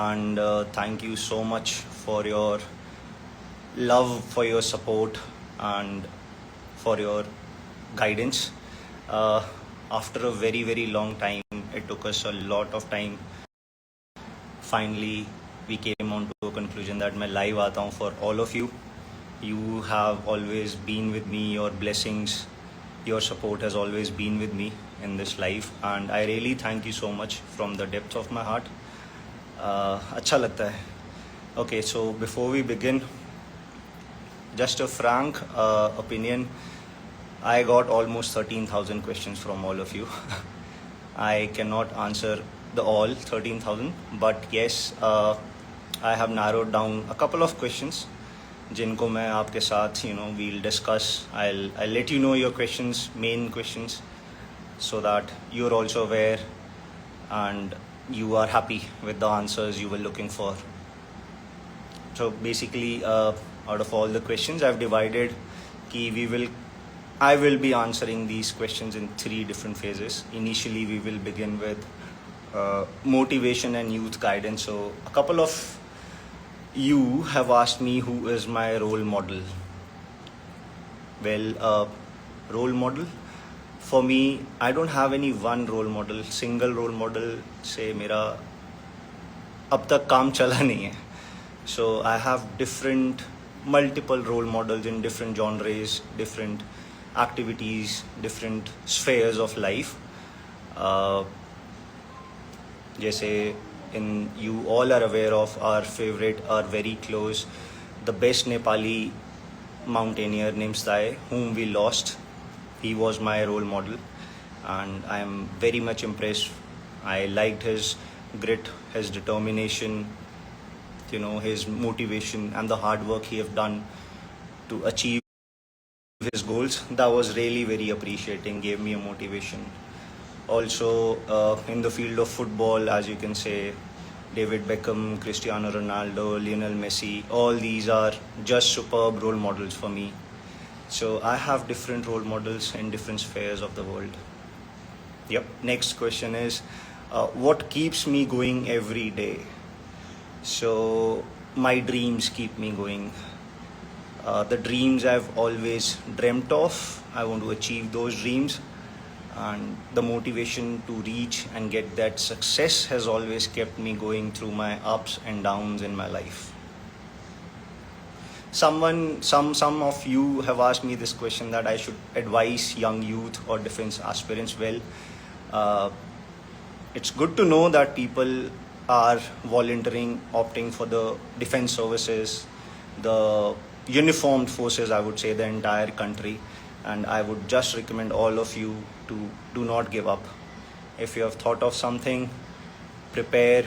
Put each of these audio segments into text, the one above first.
and thank you so much for your love, for your support, and for your guidance. Uh, After a very, very long time, it took us a lot of time. Finally, we came on to a conclusion that मैं live आता हूँ for all of you. You have always been with me. Your blessings, your support has always been with me in this life, and I really thank you so much from the depths of my heart. अच्छा लगता है. Okay, so before we begin, just a frank opinion. I got almost 13,000 questions from all of you. I cannot answer the all 13,000, but yes, I have narrowed down a couple of questions जिनको मैं आपके साथ we'll discuss. I'll let you know your questions, main questions, so that you're also aware and you are happy with the answers you were looking for. So basically, out of all the questions, I've divided I will be answering these questions in 3 different phases. Initially, we will begin with motivation and youth guidance. So a couple of you have asked me who is my role model. Well, role model for me, I don't have any one role model. Single role model से मेरा अब तक काम चला नहीं है. So I have multiple role models in different genres, different activities, different spheres of life. जैसे you all are aware of our favorite, our very close, the best Nepali mountaineer named Sai, whom we lost. He was my role model, and I am very much impressed. I liked his grit, his determination, his motivation, and the hard work he have done to achieve his goals. That was really very appreciating, gave me a motivation. Also, in the field of football, as you can say, David Beckham, Cristiano Ronaldo, Lionel Messi, all these are just superb role models for me. So I have different role models in different spheres of the world. Yep. Next question is, what keeps me going every day? So my dreams keep me going. The dreams I've always dreamt of, I want to achieve those dreams, and the motivation to reach and get that success has always kept me going through my ups and downs in my life. Some of you have asked me this question, that I should advise young youth or defense aspirants. Well, it's good to know that people are volunteering, opting for the defense services, the uniformed forces, I would say, the entire country. And I would just recommend all of you to do not give up. If you have thought of something, prepare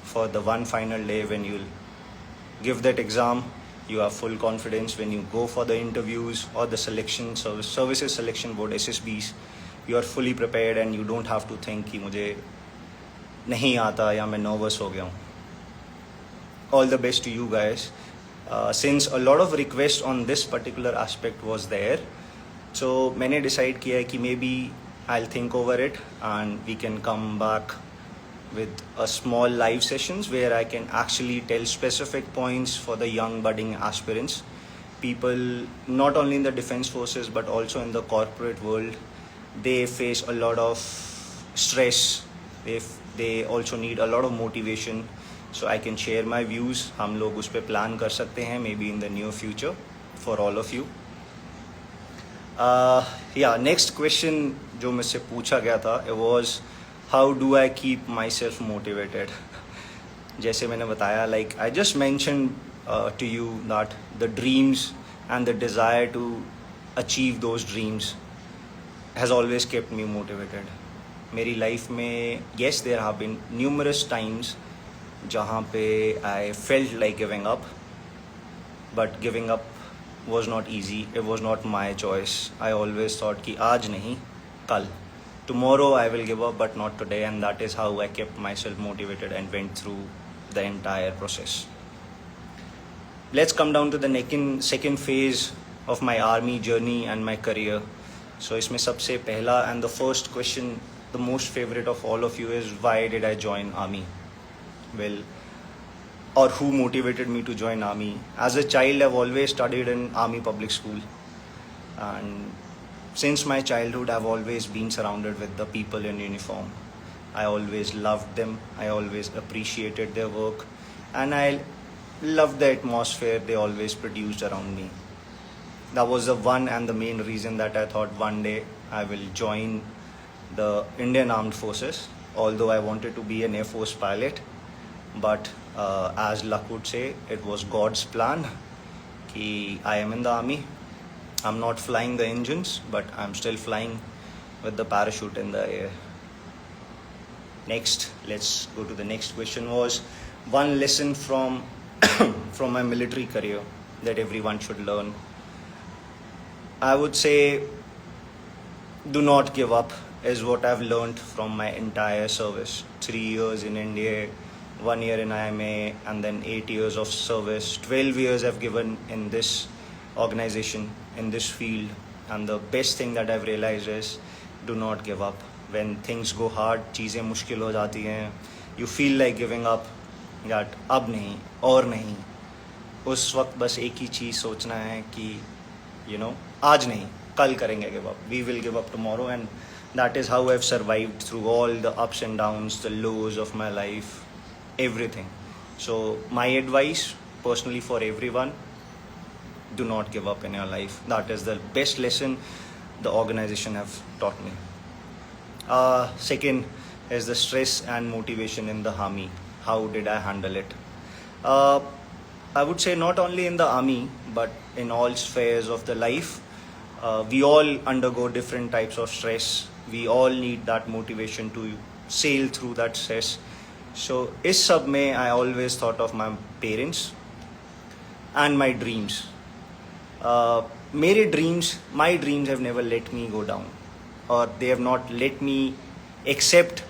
for the one final day when you'll give that exam. You have full confidence when you go for the interviews or the services selection board, SSBs. You are fully prepared and you don't have to think कि मुझे नहीं आता या मैं nervous हो गया हूँ. All the best to you guys. Since a lot of requests on this particular aspect was there, so मैंने decide किया है कि maybe I'll think over it and we can come back with a small live sessions where I can actually tell specific points for the young budding aspirants, people not only in the defense forces but also in the corporate world. They face a lot of stress. They also need a lot of motivation. So I can share my views. हम लोग उस पे plan कर सकते हैं maybe in the near future for all of you. Yeah, next question जो मुझसे पूछा गया था, it was how do I keep myself motivated? जैसे मैंने बताया, like I just mentioned to you that the dreams and the desire to achieve those dreams has always kept me motivated. मेरी life में yes, there have been numerous times जहाँ पे I felt like giving up, but giving up was not easy. It was not my choice. I always thought कि आज नहीं, कल. Tomorrow I will give up, but not today, and that is how I kept myself motivated and went through the entire process. Let's come down to the second phase of my army journey and my career. So इसमें सबसे पहला and the first question, the most favorite of all of you, is why did I join army? Well, or who motivated me to join army. As a child, I've always studied in army public school, and since my childhood, I've always been surrounded with the people in uniform. I always loved them. I always appreciated their work, and I loved the atmosphere they always produced around me. That was the one and the main reason that I thought one day I will join the Indian Armed Forces. Although I wanted to be an Air Force pilot, but as luck would say, it was God's plan. Ki I am in the army. I'm not flying the engines, but I'm still flying with the parachute in the air. Next, let's go to the next question. Was one lesson from from my military career that everyone should learn? I would say do not give up is what I've learned from my entire service. 3 years in India, 1 year in IMA, and then 8 years of service. 12 years I've given in this organization, in this field. And the best thing that I've realized is do not give up. When things go hard, चीज़ें मुश्किल हो जाती हैं, you feel like giving up, that अब नहीं और नहीं. उस वक्त बस एक ही चीज़ सोचना है कि आज नहीं, कल करेंगे give up. We will give up tomorrow, and that is how I've survived through all the ups and downs, the lows of my life, everything. So my advice personally for everyone, do not give up in your life. That is the best lesson the organization have taught me. Second is the stress and motivation in the army. How did I handle it? I would say not only in the army, but in all spheres of the life. We all undergo different types of stress. We all need that motivation to sail through that stress. So is sab mein I always thought of my parents and my dreams. My dreams have never let me go down, or they have not let me accept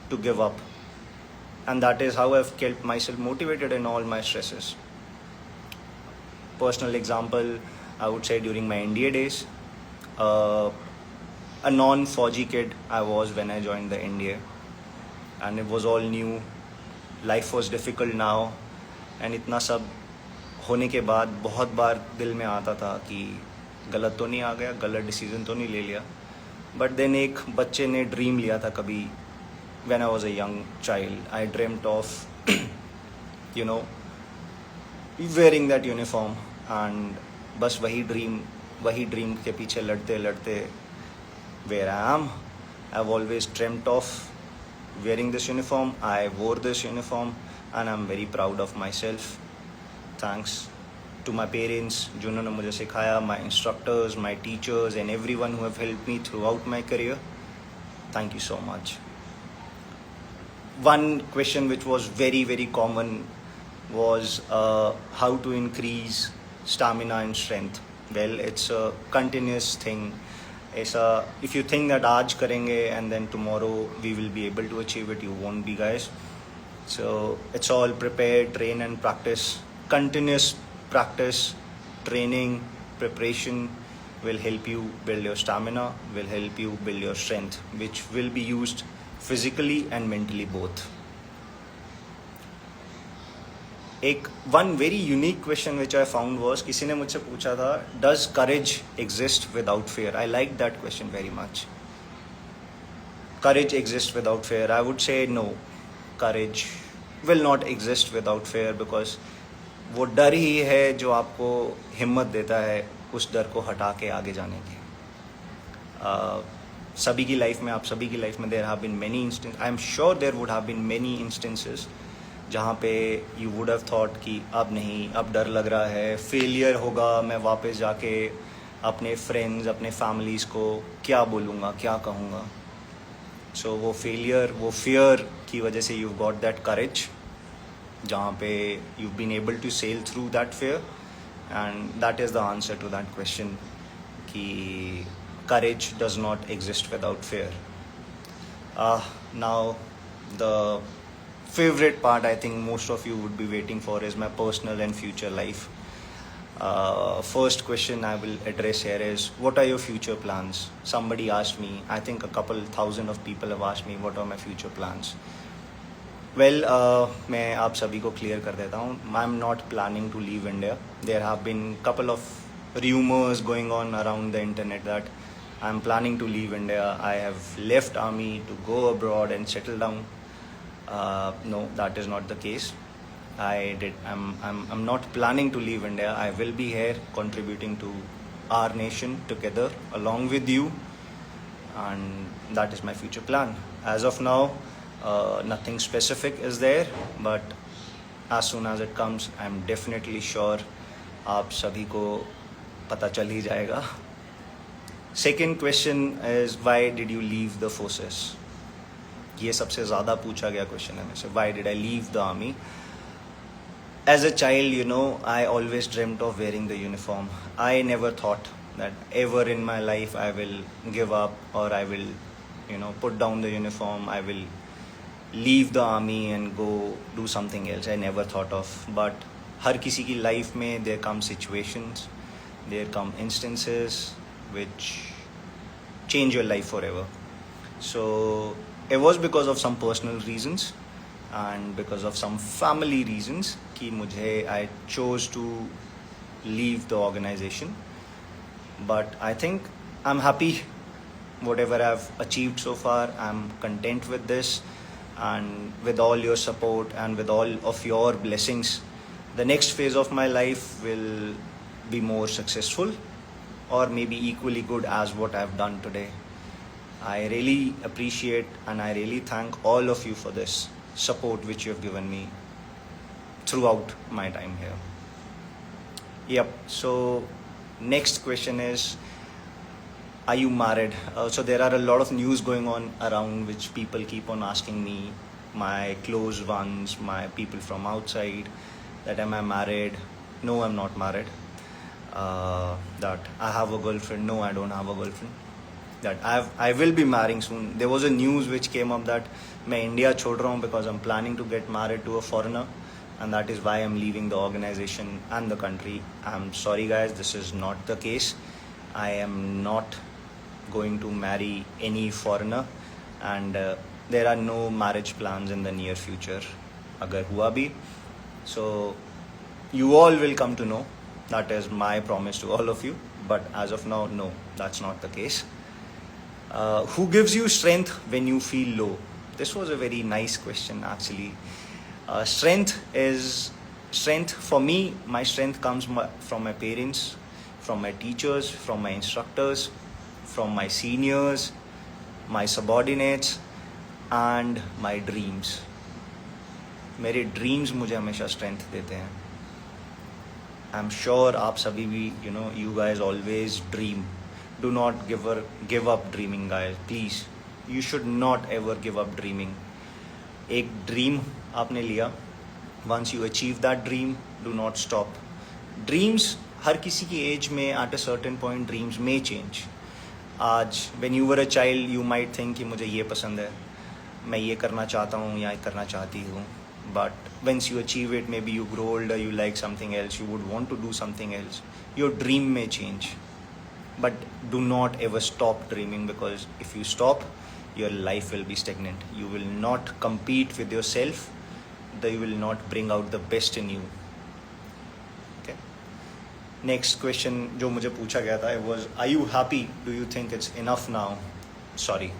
to give up. And that is how I've kept myself motivated in all my stresses. Personal example, I would say during my NDA days, a non-Fauji kid I was when I joined the NDA, and it was all new. Life was difficult now, and इतना सब होने के बाद बहुत बार दिल में आता था कि गलत तो नहीं आ गया, गलत डिसीजन तो नहीं ले लिया. बट देन एक बच्चे ने ड्रीम लिया था कभी, when I was a young child, I dreamt of wearing that uniform, and बस वही ड्रीम के पीछे लड़ते लड़ते where I am. I've always dreamt of wearing this uniform. I wore this uniform, and I'm very proud of myself. Thanks to my parents जिन्होंने मुझे सिखाया, my instructors, my teachers, and everyone who have helped me throughout my career. Thank you so much. One question which was very, very common was how to increase stamina and strength. Well, it's a continuous thing. If you think that aaj karenge and then tomorrow we will be able to achieve it, you won't be, guys. So it's all prepare, train and practice. Continuous practice, training, preparation will help you build your stamina, will help you build your strength, which will be used physically and mentally both. One very unique question which I found was, किसी ने मुझसे पूछा था, does courage exist without fear? I like that question very much. Courage exists without fear. I would say no. Courage will not exist without fear, because वो डर ही है जो आपको हिम्मत देता है उस डर को हटा के आगे जाने की. सभी की लाइफ में, आप सभी की लाइफ में there have been many instances. I am sure there would have been many instances जहाँ पे you would have thought कि अब नहीं, अब डर लग रहा है, फेलियर होगा, मैं वापस जाके अपने फ्रेंड्स, अपने फैमिलीज़ को क्या बोलूँगा, क्या कहूँगा. सो वो फेलियर, वो फियर की वजह से you've got that courage, जहाँ पे you've been able to sail through that fear, and that is the answer to that question कि courage does not exist without fear. Now the favorite part I think most of you would be waiting for is my personal and future life. First question I will address here is, what are your future plans? Somebody asked me, I think a couple thousand of people have asked me, what are my future plans? Well मैं आप सभी को clear कर देता हूँ. I am not planning to leave India. There have been couple of rumors going on around the internet that I'm planning to leave India. I have left army to go abroad and settle down. No, that is not the case. I'm not planning to leave India. I will be here contributing to our nation together along with you, and that is my future plan. As of now, nothing specific is there, but as soon as it comes, I'm definitely sure आप सभी को पता चल ही जाएगा. Second question is why did you leave the forces. ये सबसे ज़्यादा पूछा गया क्वेश्चन है मेरे से. Why did I leave the army. As a child, I always dreamt of wearing the uniform. I never thought that ever in my life I will give up, or I will, put down the uniform. I will leave the army and go do something else. I never thought of. But हर किसी की life में there come situations, there come instances which change your life forever. So it was because of some personal reasons and because of some family reasons कि मुझे I chose to leave the organization. But I think I'm happy whatever I've achieved so far. I'm content with this, and with all your support and with all of your blessings, the next phase of my life will be more successful, or maybe equally good as what I've done today. I really appreciate and I really thank all of you for this support which you have given me throughout my time here. Yep. So next question is, are you married? So there are a lot of news going on around which people keep on asking me, my close ones, my people from outside, that am I married? No, I'm not married. That I have a girlfriend. No, I don't have a girlfriend. That I will be marrying soon. There was a news which came up that मैं India छोड़ रहा हूँ because I'm planning to get married to a foreigner, and that is why I'm leaving the organization and the country. I'm sorry guys, this is not the case. I am not going to marry any foreigner, and there are no marriage plans in the near future. अगर हुआ भी, so you all will come to know. That is my promise to all of you. But as of now, no, that's not the case. Who gives you strength when you feel low? This was a very nice question actually. Strength for me, my strength comes from my parents, from my teachers, from my instructors, from my seniors, my subordinates, and my dreams. मेरे dreams मुझे हमेशा strength देते हैं. I am sure आप सभी भी, you guys always dream. Do not give up dreaming, guys. Please, you should not ever give up dreaming. एक dream आपने लिया, once you achieve that dream, do not stop. Dreams हर किसी की as में at a certain point dreams may change. आज when you were a child you might think कि मुझे ये पसंद है, मैं ये करना चाहता हूँ या करना चाहती हूँ. But once you achieve it, maybe you grow older, you like something else, you would want to do something else. Your dream may change. But do not ever stop dreaming, because if you stop, your life will be stagnant. You will not compete with yourself. You will not bring out the best in you. Okay. Next question जो मुझे पूछा गया था was, are you happy? Do you think it's enough now? Sorry.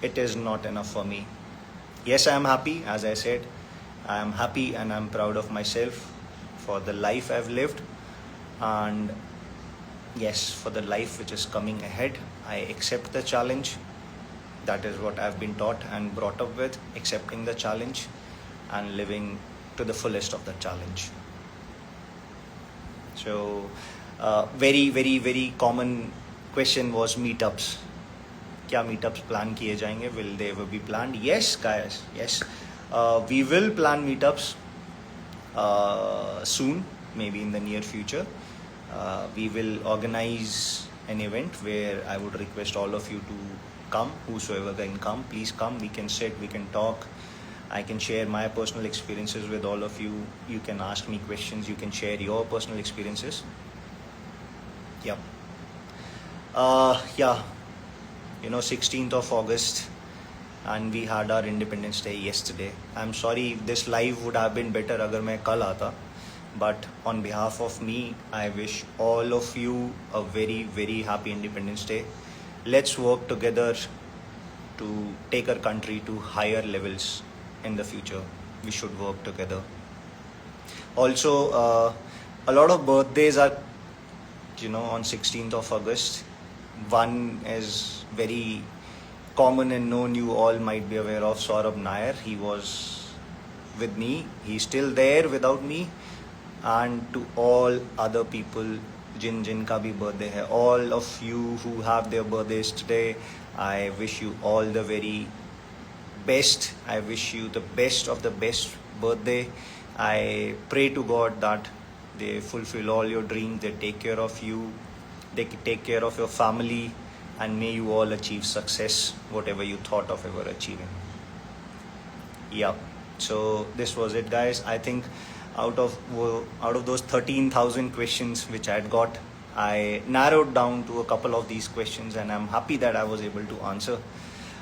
It is not enough for me. Yes, I am happy. As I said, I am happy and I am proud of myself for the life I've lived, and yes, for the life which is coming ahead. I accept the challenge. That is what I've been taught and brought up with, accepting the challenge and living to the fullest of the challenge. So very very very common question was meetups. क्या meetups plan किए जाएंगे? Will they ever be planned? Yes, guys. Yes, we will plan meetups soon, maybe in the near future. We will organize an event where I would request all of you to come. Whosoever can come, please come. We can sit, we can talk. I can share my personal experiences with all of you. You can ask me questions. You can share your personal experiences. Yeah. 16th of August, and we had our Independence Day yesterday. I'm sorry this live would have been better अगर मैं कल आता. But on behalf of me, I wish all of you a very, very happy Independence Day. Let's work together to take our country to higher levels in the future. We should work together. Also, a lot of birthdays are, on 16th of August. One is very common and known, you all might be aware of, Saurabh Nair. He was with me. He's still there without me. And to all other people जिनका भी birthday है, all of you who have their birthdays today, I wish you all the very best. I wish you the best of the best birthday. I pray to God that they fulfill all your dreams, they take care of you, they take care of your family, and may you all achieve success, whatever you thought of ever achieving. Yeah, so this was it, guys. I think out of those 13,000 questions which I had got, I narrowed down to a couple of these questions, and I'm happy that I was able to answer.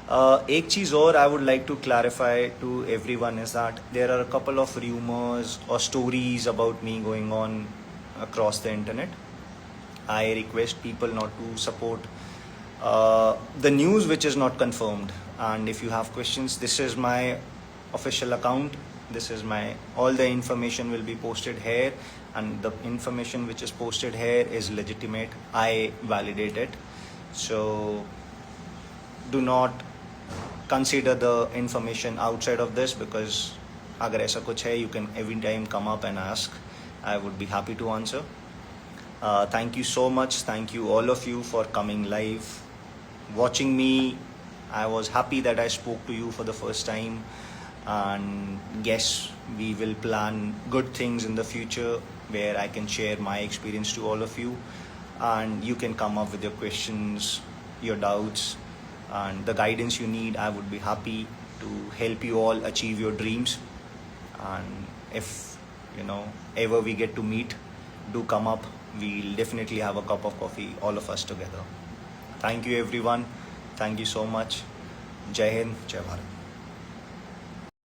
एक चीज़ और I would like to clarify to everyone is that there are a couple of rumors or stories about me going on across the internet. I request people not to support the news which is not confirmed. And if you have questions, this is my official account. This is all the information will be posted here, and the information which is posted here is legitimate. I validate it. So do not consider the information outside of this, because agar aisa kuch hai, you can every time come up and ask. I would be happy to answer. Thank you so much. Thank you all of you for coming live, watching me. I was happy that I spoke to you for the first time. And yes, we will plan good things in the future where I can share my experience to all of you, and you can come up with your questions, your doubts, and the guidance you need. I would be happy to help you all achieve your dreams. And if ever we get to meet, do come up. We'll definitely have a cup of coffee, all of us together. Thank you, everyone. Thank you so much. Jai Hind, Jai Bharat.